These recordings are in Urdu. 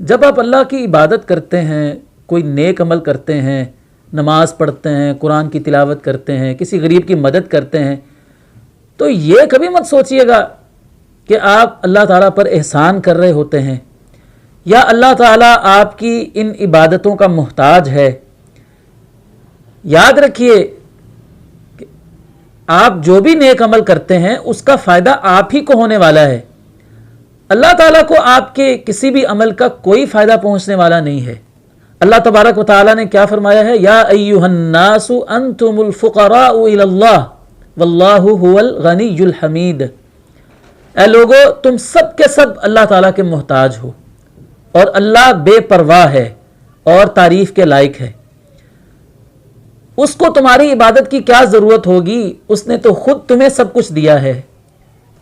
جب آپ اللہ کی عبادت کرتے ہیں، کوئی نیک عمل کرتے ہیں، نماز پڑھتے ہیں، قرآن کی تلاوت کرتے ہیں، کسی غریب کی مدد کرتے ہیں، تو یہ کبھی مت سوچئے گا کہ آپ اللہ تعالیٰ پر احسان کر رہے ہوتے ہیں یا اللہ تعالیٰ آپ کی ان عبادتوں کا محتاج ہے۔ یاد رکھیے کہ آپ جو بھی نیک عمل کرتے ہیں اس کا فائدہ آپ ہی کو ہونے والا ہے، اللہ تعالیٰ کو آپ کے کسی بھی عمل کا کوئی فائدہ پہنچنے والا نہیں ہے۔ اللہ تبارک و تعالیٰ نے کیا فرمایا ہے؟ یا ایھا الناس انتم الفقراء الی اللہ واللہ هو الغنی الحمید۔ اے لوگو، تم سب کے سب اللہ تعالیٰ کے محتاج ہو اور اللہ بے پرواہ ہے اور تعریف کے لائق ہے۔ اس کو تمہاری عبادت کی کیا ضرورت ہوگی؟ اس نے تو خود تمہیں سب کچھ دیا ہے،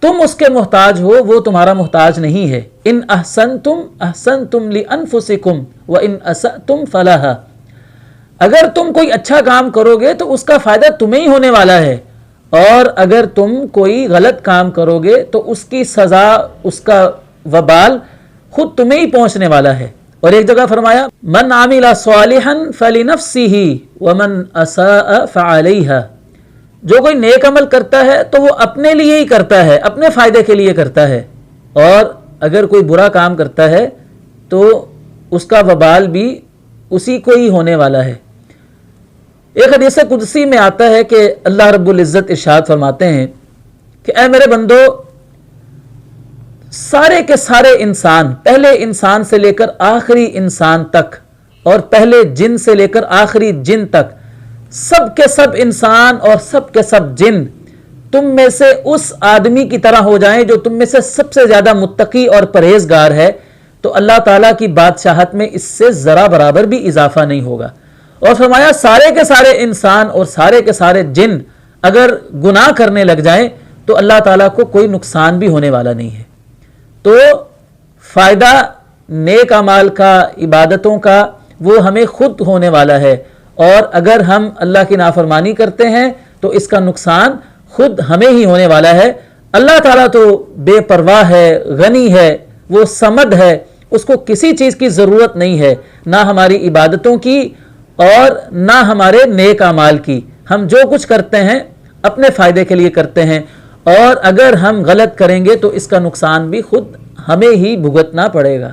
تم اس کے محتاج ہو، وہ تمہارا محتاج نہیں ہے۔ ان احسنتم احسنتم لانفسکم وان اسأتم فلھا۔ اگر تم کوئی اچھا کام کرو گے تو اس کا فائدہ تمہیں ہی ہونے والا ہے، اور اگر تم کوئی غلط کام کرو گے تو اس کی سزا، اس کا وبال خود تمہیں ہی پہنچنے والا ہے۔ اور ایک جگہ فرمایا من عمل صالحا فلنفسہ ومن اساء فعلیہا۔ جو کوئی نیک عمل کرتا ہے تو وہ اپنے لیے ہی کرتا ہے، اپنے فائدے کے لیے کرتا ہے، اور اگر کوئی برا کام کرتا ہے تو اس کا وبال بھی اسی کو ہی ہونے والا ہے۔ ایک حدیث قدسی میں آتا ہے کہ اللہ رب العزت ارشاد فرماتے ہیں کہ اے میرے بندو، سارے کے سارے انسان، پہلے انسان سے لے کر آخری انسان تک اور پہلے جن سے لے کر آخری جن تک، سب کے سب انسان اور سب کے سب جن تم میں سے اس آدمی کی طرح ہو جائیں جو تم میں سے سب سے زیادہ متقی اور پرہیزگار ہے، تو اللہ تعالیٰ کی بادشاہت میں اس سے ذرا برابر بھی اضافہ نہیں ہوگا۔ اور فرمایا سارے کے سارے انسان اور سارے کے سارے جن اگر گناہ کرنے لگ جائیں تو اللہ تعالیٰ کو کوئی نقصان بھی ہونے والا نہیں ہے۔ تو فائدہ نیک اعمال کا، عبادتوں کا، وہ ہمیں خود ہونے والا ہے، اور اگر ہم اللہ کی نافرمانی کرتے ہیں تو اس کا نقصان خود ہمیں ہی ہونے والا ہے۔ اللہ تعالیٰ تو بے پرواہ ہے، غنی ہے، وہ صمد ہے، اس کو کسی چیز کی ضرورت نہیں ہے، نہ ہماری عبادتوں کی اور نہ ہمارے نیک اعمال کی۔ ہم جو کچھ کرتے ہیں اپنے فائدے کے لیے کرتے ہیں، اور اگر ہم غلط کریں گے تو اس کا نقصان بھی خود ہمیں ہی بھگتنا پڑے گا۔